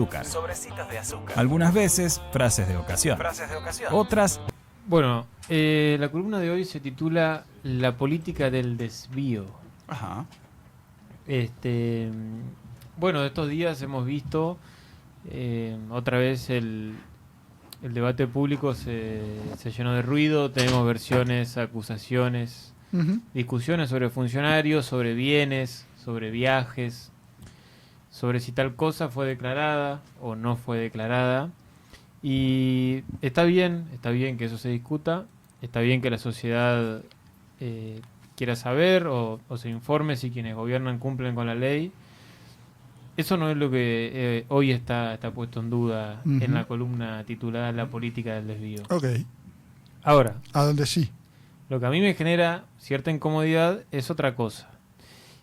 azúcar. Sobrecitos de azúcar. Algunas veces, frases de ocasión. Otras, Bueno, la columna de hoy se titula La política del desvío. ajá, Bueno, estos días hemos visto otra vez el debate público se llenó de ruido, tenemos versiones, acusaciones, discusiones sobre funcionarios, sobre bienes, sobre viajes, sobre si tal cosa fue declarada o no fue declarada. Y está bien que eso se discuta, está bien que la sociedad quiera saber o se informe si quienes gobiernan cumplen con la ley. Eso no es lo que hoy está puesto en duda en la columna titulada La política del desvío. Ok, Ahora, a donde sí. lo que a mí me genera cierta incomodidad es otra cosa.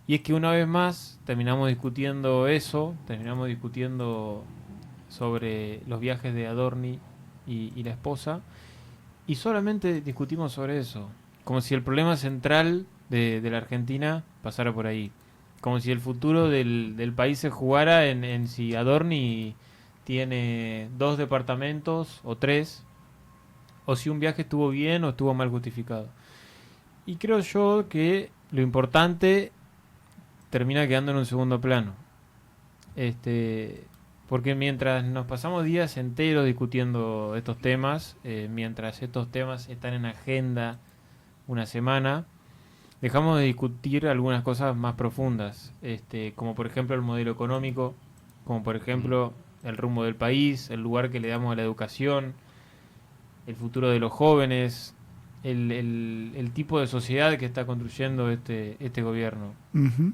Y es que una vez más terminamos discutiendo eso, terminamos discutiendo sobre los viajes de Adorni y la esposa, y solamente discutimos sobre eso, como si el problema central de la Argentina pasara por ahí, como si el futuro del país se jugara en si Adorni tiene 2 departamentos o 3, o si un viaje estuvo bien o estuvo mal justificado. Y creo yo que lo importante termina quedando en un segundo plano. Porque mientras nos pasamos días enteros discutiendo estos temas, mientras estos temas están en agenda una semana, dejamos de discutir algunas cosas más profundas, como por ejemplo el modelo económico, como por ejemplo el rumbo del país, el lugar que le damos a la educación, el futuro de los jóvenes, el tipo de sociedad que está construyendo este gobierno. Ujú.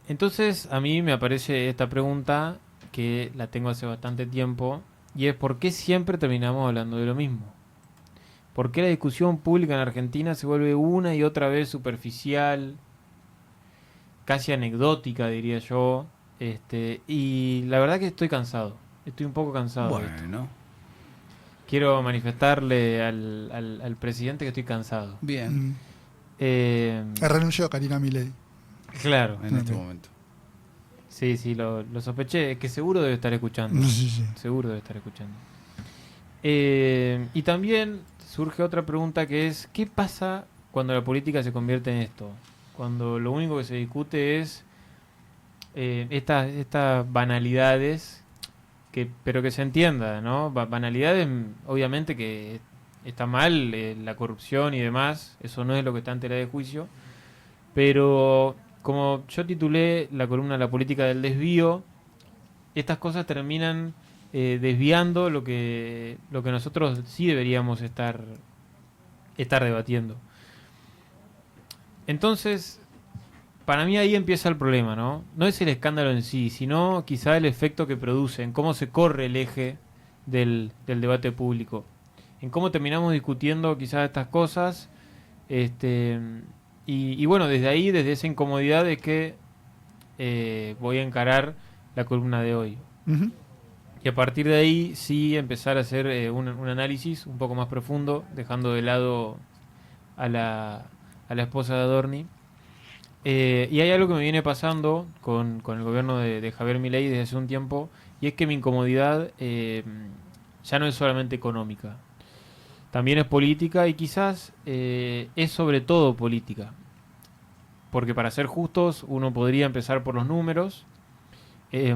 Entonces a mí me aparece esta pregunta que la tengo hace bastante tiempo, y es ¿por qué siempre terminamos hablando de lo mismo? ¿Por qué la discusión pública en Argentina se vuelve una y otra vez superficial, casi anecdótica, diría yo? Y la verdad que estoy cansado, estoy un poco cansado de esto. Bueno, Quiero manifestarle al presidente que estoy cansado. bien, Renunció Karina Milei. Claro, en este Ok. momento. sí, lo sospeché, es que seguro debe estar escuchando. Sí, sí. Seguro debe estar escuchando. Y también surge otra pregunta que es, ¿qué pasa cuando la política se convierte en esto? Cuando lo único que se discute es estas banalidades, pero que se entienda, ¿no? Banalidades, obviamente que está mal, la corrupción y demás, eso no es lo que está en tela de juicio, pero como yo titulé la columna La política del desvío, estas cosas terminan desviando lo que nosotros sí deberíamos estar debatiendo. Entonces, para mí ahí empieza el problema, ¿no? No es el escándalo en sí, sino quizá el efecto que produce, en cómo se corre el eje del debate público, en cómo terminamos discutiendo quizás estas cosas, y bueno, desde ahí, desde esa incomodidad es que voy a encarar la columna de hoy. Ujú. Y a partir de ahí sí empezar a hacer un análisis un poco más profundo, dejando de lado a la esposa de Adorni. Y hay algo que me viene pasando con el gobierno de Javier Milei desde hace un tiempo, y es que mi incomodidad ya no es solamente económica, también es política, y quizás es sobre todo política. Porque para ser justos, uno podría empezar por los números.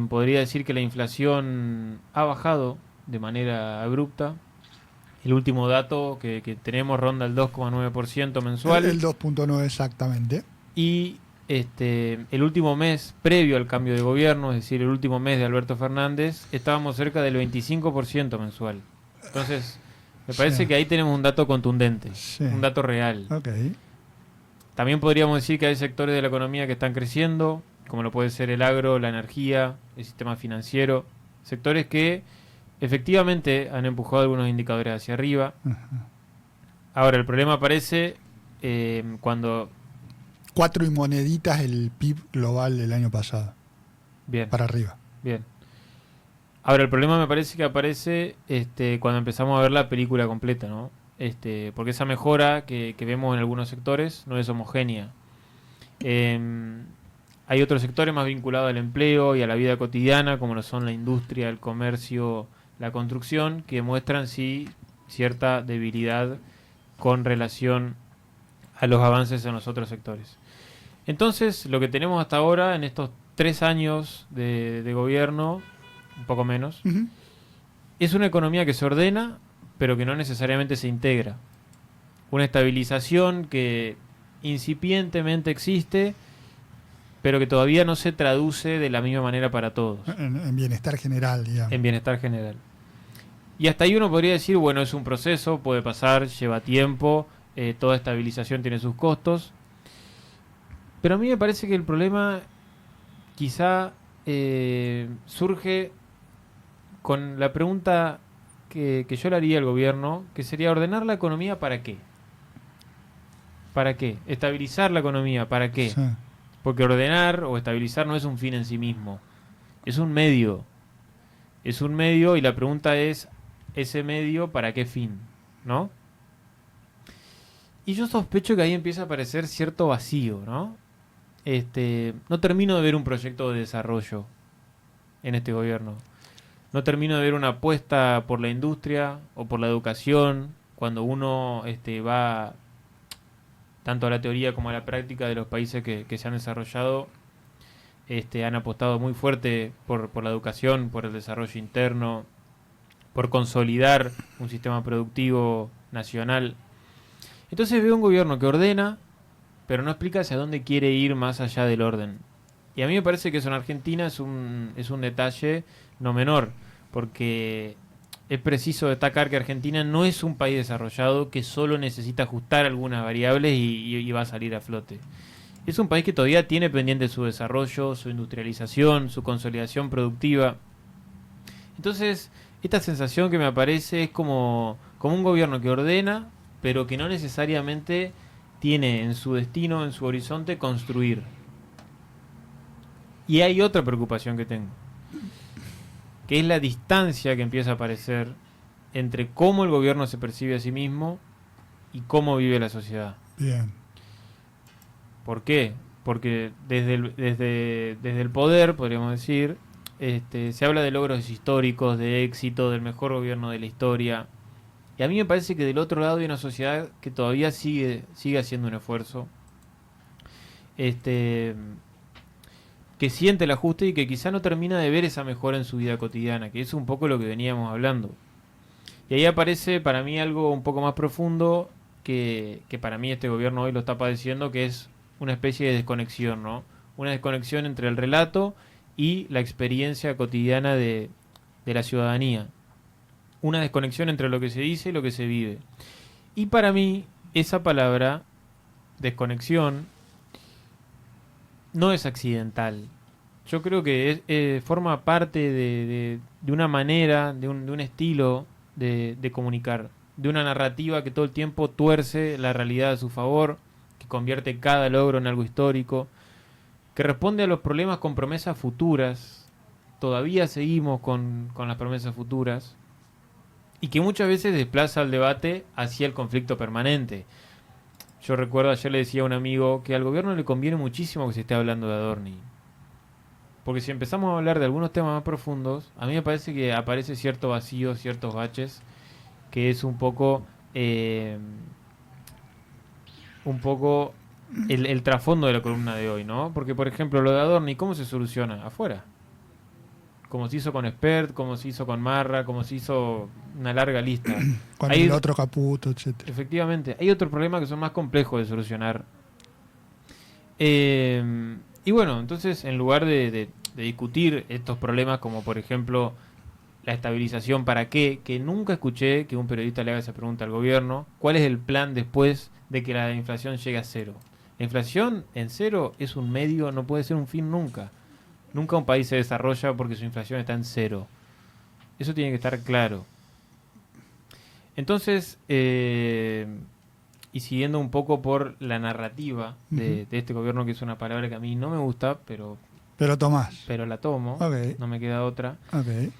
Podría decir que la inflación ha bajado de manera abrupta. El último dato que tenemos ronda el 2,9% mensual. El 2.9 exactamente. Y el último mes previo al cambio de gobierno, es decir, el último mes de Alberto Fernández, estábamos cerca del 25% mensual. Entonces, me parece Sí. que ahí tenemos un dato contundente, Sí. un dato real. Ok. También podríamos decir que hay sectores de la economía que están creciendo, como lo puede ser el agro, la energía, el sistema financiero, sectores que efectivamente han empujado algunos indicadores hacia arriba. Ujú. Ahora, el problema aparece cuando... 4 y moneditas el PIB global del año pasado. Bien, Para arriba. bien. Ahora, el problema me parece que aparece cuando empezamos a ver la película completa, ¿no? Porque esa mejora que vemos en algunos sectores no es homogénea. Hay otros sectores más vinculados al empleo y a la vida cotidiana, como lo son la industria, el comercio, la construcción, que muestran sí cierta debilidad con relación a los avances en los otros sectores. Entonces, lo que tenemos hasta ahora, en estos 3 años de gobierno, un poco menos, Ujú. es una economía que se ordena, pero que no necesariamente se integra. Una estabilización que incipientemente existe, pero que todavía no se traduce de la misma manera para todos, En bienestar general, digamos. en bienestar general. Y hasta ahí uno podría decir, bueno, es un proceso, puede pasar, lleva tiempo, toda estabilización tiene sus costos. Pero a mí me parece que el problema quizá surge con la pregunta que yo le haría al gobierno, que sería ordenar la economía ¿para qué? ¿Para qué? Estabilizar la economía ¿para qué? Sí. Porque ordenar o estabilizar no es un fin en sí mismo, es un medio. Es un medio y la pregunta es, ¿ese medio para qué fin? ¿No? Y yo sospecho que ahí empieza a aparecer cierto vacío, ¿no? No termino de ver un proyecto de desarrollo en este gobierno. No termino de ver una apuesta por la industria o por la educación cuando uno va tanto a la teoría como a la práctica de los países que se han desarrollado. Han apostado muy fuerte por la educación, por el desarrollo interno, por consolidar un sistema productivo nacional. Entonces veo un gobierno que ordena, pero no explica hacia dónde quiere ir más allá del orden. Y a mí me parece que eso en Argentina es un detalle no menor, porque es preciso destacar que Argentina no es un país desarrollado que solo necesita ajustar algunas variables y va a salir a flote. Es un país que todavía tiene pendiente su desarrollo, su industrialización, su consolidación productiva. Entonces, esta sensación que me aparece es como un gobierno que ordena, pero que no necesariamente tiene en su destino, en su horizonte, construir. Y hay otra preocupación que tengo, que es la distancia que empieza a aparecer entre cómo el gobierno se percibe a sí mismo y cómo vive la sociedad. Bien. ¿Por qué? Porque desde el poder, podríamos decir, se habla de logros históricos, de éxito, del mejor gobierno de la historia. Y a mí me parece que del otro lado hay una sociedad que todavía sigue haciendo un esfuerzo, que siente el ajuste y que quizá no termina de ver esa mejora en su vida cotidiana, que es un poco lo que veníamos hablando. Y ahí aparece para mí algo un poco más profundo que para mí este gobierno hoy lo está padeciendo, que es una especie de desconexión, ¿no? Una desconexión entre el relato y la experiencia cotidiana de la ciudadanía. Una desconexión entre lo que se dice y lo que se vive. Y para mí, esa palabra, desconexión, no es accidental. Yo creo que forma parte de una manera, de un estilo de comunicar, de una narrativa que todo el tiempo tuerce la realidad a su favor, que convierte cada logro en algo histórico, que responde a los problemas con promesas futuras. Todavía seguimos con las promesas futuras y que muchas veces desplaza el debate hacia el conflicto permanente. Yo recuerdo, ayer le decía a un amigo que al gobierno le conviene muchísimo que se esté hablando de Adorni. Porque si empezamos a hablar de algunos temas más profundos, a mí me parece que aparece cierto vacío, ciertos baches, que es un poco el trasfondo de la columna de hoy, ¿no? Porque, por ejemplo, lo de Adorni, ¿cómo se soluciona? Afuera. Como se hizo con Spert, como se hizo con Marra, como se hizo una larga lista. Con Hay- el otro Caputo, etcétera. Efectivamente, hay otros problemas que son más complejos de solucionar. Y bueno, entonces en lugar de discutir estos problemas como por ejemplo la estabilización, ¿para qué? Que nunca escuché que un periodista le haga esa pregunta al gobierno. ¿Cuál es el plan después de que la inflación llegue a cero? La inflación en cero es un medio, no puede ser un fin nunca. Nunca un país se desarrolla porque su inflación está en cero. Eso tiene que estar claro. Entonces, y siguiendo un poco por la narrativa de este gobierno, que es una palabra que a mí no me gusta, pero Pero Tomás. la tomo, Ok. no me queda otra. Ok.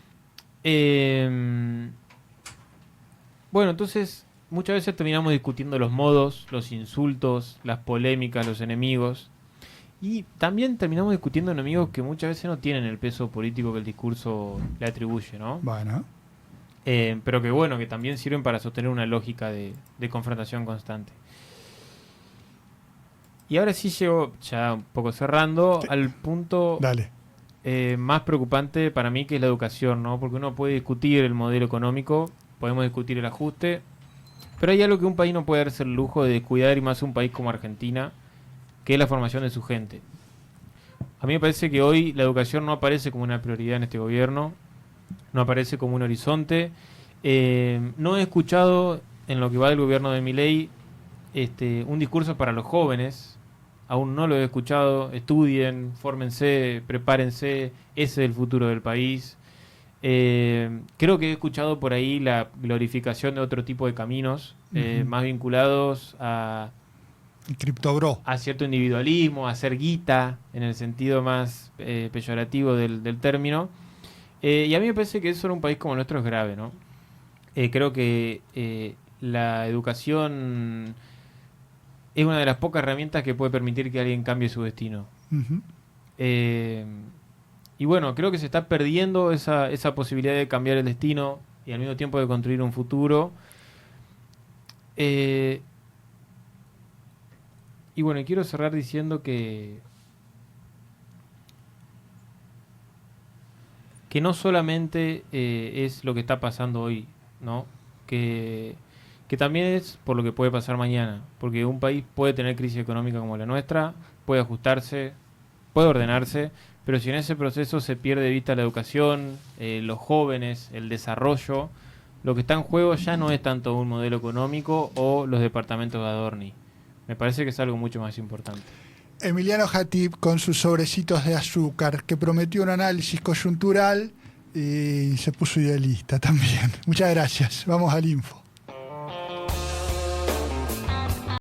Bueno, entonces muchas veces terminamos discutiendo los modos, los insultos, las polémicas, los enemigos. Y también terminamos discutiendo enemigos que muchas veces no tienen el peso político que el discurso le atribuye, ¿no? Bueno, Pero que bueno, que también sirven para sostener una lógica de confrontación constante. Y ahora sí llego, ya un poco cerrando, al punto dale. más preocupante para mí, que es la educación, ¿no? Porque uno puede discutir el modelo económico, podemos discutir el ajuste, pero hay algo que un país no puede darse el lujo de descuidar, y más un país como Argentina, que es la formación de su gente. A mí me parece que hoy la educación no aparece como una prioridad en este gobierno, no aparece como un horizonte. No he escuchado en lo que va del gobierno de Milei un discurso para los jóvenes. Aún no lo he escuchado. Estudien, fórmense, prepárense. Ese es el futuro del país. Creo que he escuchado por ahí la glorificación de otro tipo de caminos, más vinculados a Criptobro. a cierto individualismo, a hacer guita, en el sentido más peyorativo del término. Y a mí me parece que eso en un país como el nuestro es grave, ¿no? Creo que la educación es una de las pocas herramientas que puede permitir que alguien cambie su destino. Ujú. Y bueno, creo que se está perdiendo esa posibilidad de cambiar el destino y al mismo tiempo de construir un futuro. Y bueno, quiero cerrar diciendo que no solamente es lo que está pasando hoy, ¿no? Que también es por lo que puede pasar mañana, porque un país puede tener crisis económica como la nuestra, puede ajustarse, puede ordenarse, pero si en ese proceso se pierde de vista la educación, los jóvenes, el desarrollo, lo que está en juego ya no es tanto un modelo económico o los departamentos de Adorni. Me parece que es algo mucho más importante. Emiliano Jatib con sus sobrecitos de azúcar, que prometió un análisis coyuntural y se puso idealista también. Muchas gracias. Vamos al info.